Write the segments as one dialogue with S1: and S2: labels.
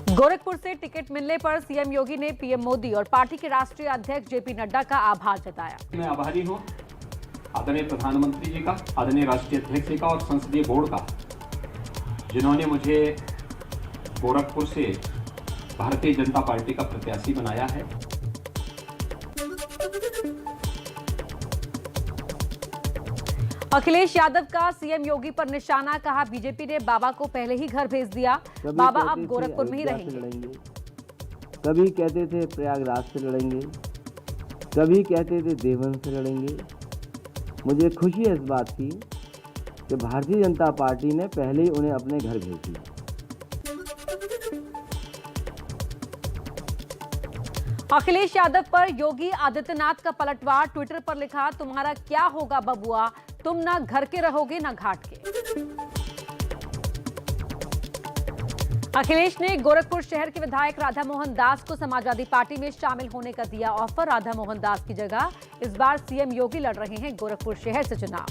S1: गोरखपुर से टिकट मिलने पर सीएम योगी ने पीएम मोदी और पार्टी के राष्ट्रीय अध्यक्ष जेपी नड्डा का आभार जताया।
S2: मैं आभारी हूं आदरणीय प्रधानमंत्री जी का, आदरणीय राष्ट्रीय अध्यक्ष जी का और संसदीय बोर्ड का, जिन्होंने मुझे गोरखपुर से भारतीय जनता पार्टी का प्रत्याशी बनाया है।
S1: अखिलेश यादव का सीएम योगी पर निशाना, कहा बीजेपी ने बाबा को पहले ही घर भेज दिया, बाबा अब गोरखपुर में ही रहेंगे।
S3: कभी कहते थे प्रयागराज से लड़ेंगे, कभी कहते थे देवन से लड़ेंगे। मुझे खुशी है इस बात की कि भारतीय जनता पार्टी ने पहले ही उन्हें अपने घर भेज दिया।
S1: अखिलेश यादव पर योगी आदित्यनाथ का पलटवार, ट्विटर पर लिखा, तुम्हारा क्या होगा बबुआ, तुम ना घर के रहोगे ना घाट के। अखिलेश ने गोरखपुर शहर के विधायक राधा मोहन दास को समाजवादी पार्टी में शामिल होने का दिया ऑफर। राधा मोहन दास की जगह इस बार सीएम योगी लड़ रहे हैं गोरखपुर शहर से चुनाव।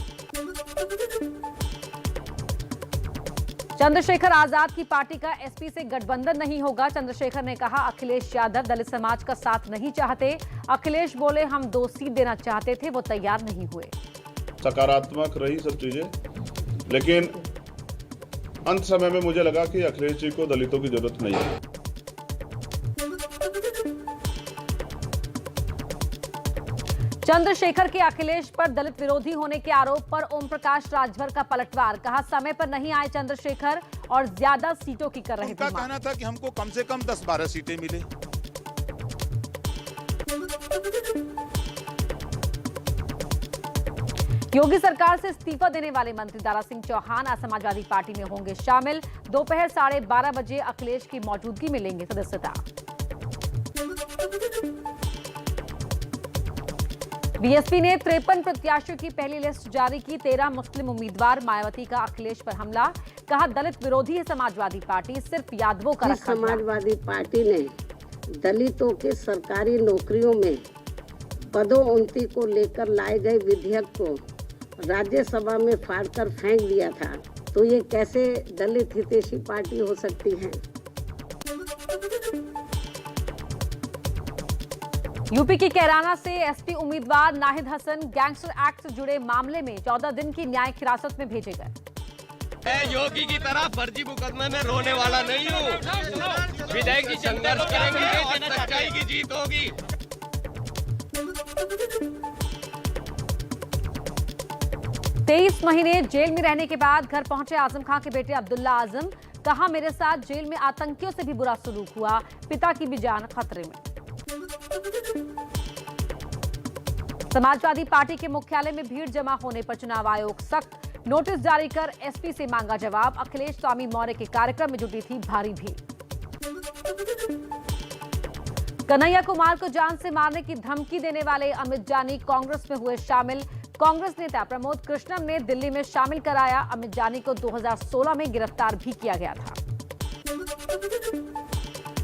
S1: चंद्रशेखर आजाद की पार्टी का एसपी से गठबंधन नहीं होगा। चंद्रशेखर ने कहा, अखिलेश यादव दलित समाज का साथ नहीं चाहते। अखिलेश बोले, हम 2 सीट देना चाहते थे, वो तैयार नहीं हुए।
S4: सकारात्मक रही सब चीजें, लेकिन अंत समय में मुझे लगा कि अखिलेश जी को दलितों की जरूरत नहीं है।
S1: चंद्रशेखर के अखिलेश पर दलित विरोधी होने के आरोप पर ओम प्रकाश राजभर का पलटवार, कहा समय पर नहीं आए चंद्रशेखर और ज्यादा सीटों की कर रहे थे।
S5: उनका कहना था कि हमको कम से कम 10-12 सीटें मिले।
S1: योगी सरकार से इस्तीफा देने वाले मंत्री दारा सिंह चौहान आज समाजवादी पार्टी में होंगे शामिल। दोपहर 12:30 बजे अखिलेश की मौजूदगी में लेंगे सदस्यता। बीएसपी ने 53 प्रत्याशियों की पहली लिस्ट जारी की। 13 मुस्लिम उम्मीदवार, मायावती का अखिलेश पर हमला, कहा दलित विरोधी है समाजवादी पार्टी, सिर्फ यादवों का रखा।
S6: समाजवादी पार्टी ने दलितों के सरकारी नौकरियों में पदोन्नति को लेकर लाए गए विधेयक को राज्यसभा में फाड़कर फेंक दिया था, तो ये कैसे दलित हितैषी पार्टी हो सकती है।
S1: यूपी की कैराना से एसपी उम्मीदवार नाहिद हसन गैंगस्टर एक्ट से जुड़े मामले में 14 दिन की न्यायिक हिरासत में भेजे गए।
S7: योगी की तरह फर्जी मुकदमे में रोने वाला नहीं हूँ। विजय की संघर्ष करेंगे और सच्चाई की जीत होगी।
S1: 23 महीने जेल में रहने के बाद घर पहुंचे आजम खां के बेटे अब्दुल्ला आजम, कहा मेरे साथ जेल में आतंकियों से भी बुरा सलूक हुआ, पिता की भी जान खतरे में। समाजवादी पार्टी के मुख्यालय में भीड़ जमा होने पर चुनाव आयोग सख्त, नोटिस जारी कर एसपी से मांगा जवाब। अखिलेश स्वामी मौर्य के कार्यक्रम में जुटी थी भारी भीड़। कन्हैया कुमार को जान से मारने की धमकी देने वाले अमित जानी कांग्रेस में हुए शामिल। कांग्रेस नेता प्रमोद कृष्णम ने दिल्ली में शामिल कराया। अमित जानी को 2016 में गिरफ्तार भी किया गया था।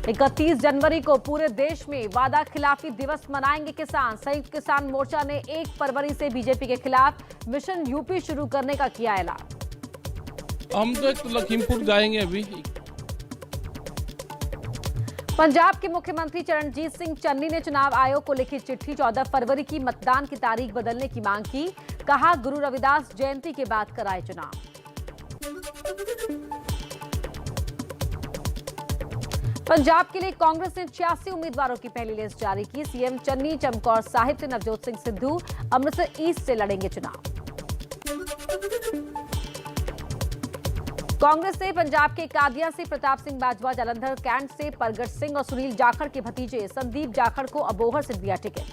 S1: 31 जनवरी को पूरे देश में वादा खिलाफी दिवस मनाएंगे किसान। संयुक्त किसान मोर्चा ने 1 फरवरी से बीजेपी के खिलाफ मिशन यूपी शुरू करने का किया ऐलान।
S8: हम तो लखीमपुर जाएंगे अभी।
S1: पंजाब के मुख्यमंत्री चरणजीत सिंह चन्नी ने चुनाव आयोग को लिखी चिट्ठी, 14 फरवरी की मतदान की तारीख बदलने की मांग की। कहा गुरु रविदास जयंती के बाद कराए चुनाव। पंजाब के लिए कांग्रेस ने 86 उम्मीदवारों की पहली लिस्ट जारी की। सीएम चन्नी चमकौर साहिब से नवजोत सिंह सिद्धू अमृतसर ईस्ट से लड़ेंगे चुनाव। कांग्रेस ने पंजाब के कादिया से प्रताप सिंह बाजवा, जालंधर कैंट से परगट सिंह और सुनील जाखड़ के भतीजे संदीप जाखड़ को अबोहर से दिया टिकट।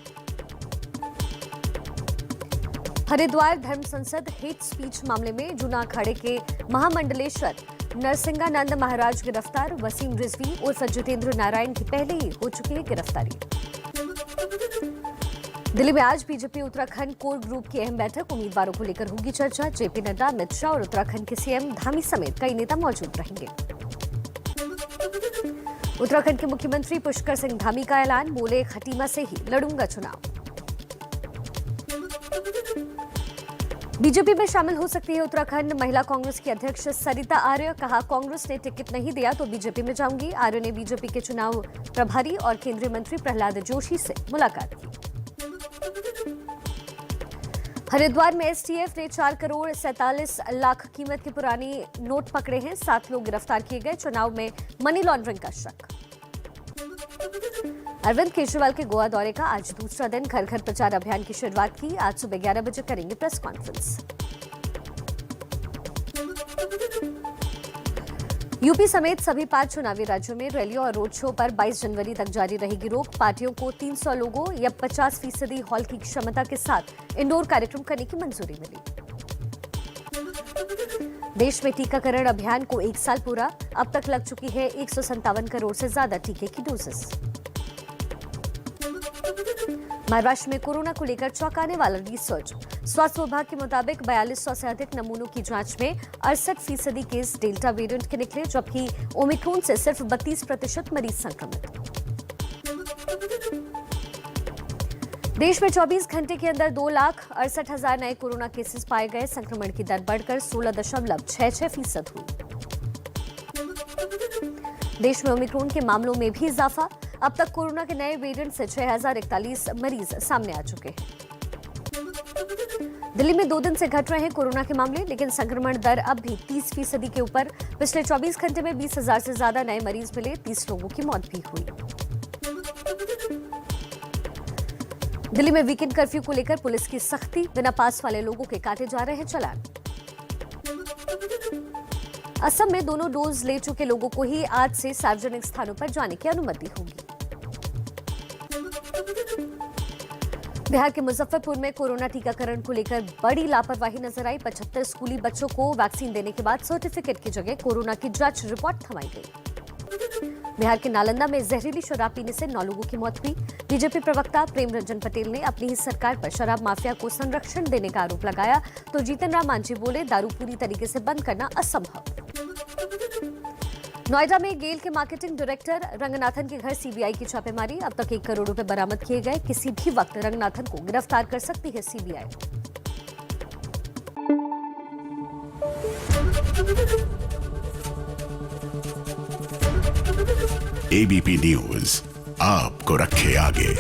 S9: हरिद्वार धर्म संसद हेट स्पीच मामले में जूना अखाड़े के महामंडलेश्वर नरसिंहानंद महाराज गिरफ्तार। वसीम रिजवी उर्फ जितेंद्र नारायण की पहले ही हो चुकी है गिरफ्तारी। दिल्ली में आज बीजेपी उत्तराखंड कोर ग्रुप की अहम बैठक, उम्मीदवारों को लेकर होगी चर्चा। जेपी नड्डा, अमित शाह और उत्तराखंड के सीएम धामी समेत कई नेता मौजूद रहेंगे। उत्तराखंड के मुख्यमंत्री पुष्कर सिंह धामी का ऐलान, बोले खटीमा से ही लड़ूंगा चुनाव। बीजेपी में शामिल हो सकती है उत्तराखंड महिला कांग्रेस की अध्यक्ष सरिता आर्य। कहा, कांग्रेस ने टिकट नहीं दिया तो बीजेपी में जाऊंगी। आर्य ने बीजेपी के चुनाव प्रभारी और केंद्रीय मंत्री प्रहलाद जोशी से मुलाकात की। हरिद्वार में एसटीएफ ने 4 करोड़ 47 लाख कीमत के पुरानी नोट पकड़े हैं। 7 लोग गिरफ्तार किए गए। चुनाव में मनी लॉन्ड्रिंग का शक। अरविंद केजरीवाल के गोवा दौरे का आज दूसरा दिन। घर घर प्रचार अभियान की शुरुआत की। आज सुबह 11 बजे करेंगे प्रेस कॉन्फ्रेंस। यूपी समेत सभी 5 चुनावी राज्यों में रैलियों और रोड शो पर 22 जनवरी तक जारी रहेगी रोक। पार्टियों को 300 लोगों या 50% हॉल की क्षमता के साथ इंडोर कार्यक्रम करने की मंजूरी मिली। देश में टीकाकरण अभियान को 1 साल पूरा। अब तक लग चुकी है 157 करोड़ से ज्यादा टीके की डोजेस। महाराष्ट्र में कोरोना को लेकर चौंकाने वाला रिसर्च। स्वास्थ्य विभाग के मुताबिक 4200 से अधिक नमूनों की जांच में 68% केस डेल्टा वेरिएंट के निकले, जबकि ओमिक्रॉन से सिर्फ 32% मरीज संक्रमित। देश में 24 घंटे के अंदर 2,68,000 नए कोरोना केसेस पाए गए। संक्रमण की दर बढ़कर 16.66% हुई। देश में ओमिक्रॉन के मामलों में भी इजाफा। अब तक कोरोना के नए वेरिएंट से 6,041 मरीज सामने आ चुके हैं। दिल्ली में 2 दिन से घट रहे हैं कोरोना के मामले, लेकिन संक्रमण दर अब भी 30% के ऊपर। पिछले 24 घंटे में 20,000 से ज्यादा नए मरीज मिले। 30 लोगों की मौत भी हुई। दिल्ली में वीकेंड कर्फ्यू को लेकर पुलिस की सख्ती। बिना पास वाले लोगों के काटे जा रहे हैं चालान। असम में दोनों डोज ले चुके लोगों को ही आज से सार्वजनिक स्थानों पर जाने की अनुमति होगी। बिहार के मुजफ्फरपुर में कोरोना टीकाकरण को लेकर बड़ी लापरवाही नजर आई। 75 स्कूली बच्चों को वैक्सीन देने के बाद सर्टिफिकेट की जगह कोरोना की जांच रिपोर्ट थमाई गई। बिहार के नालंदा में जहरीली शराब पीने से 9 लोगों की मौत हुई। बीजेपी प्रवक्ता प्रेम रंजन पटेल ने अपनी ही सरकार पर शराब माफिया को संरक्षण देने का आरोप लगाया, तो जीतन राम मांझी बोले, दारू पूरी तरीके से बंद करना असंभव। नोएडा में गेल के मार्केटिंग डायरेक्टर रंगनाथन के घर सीबीआई की छापेमारी। अब तक 1 करोड़ रुपए बरामद किए गए। किसी भी वक्त रंगनाथन को गिरफ्तार कर सकती है सीबीआई।
S10: एबीपी न्यूज आपको रखे आगे।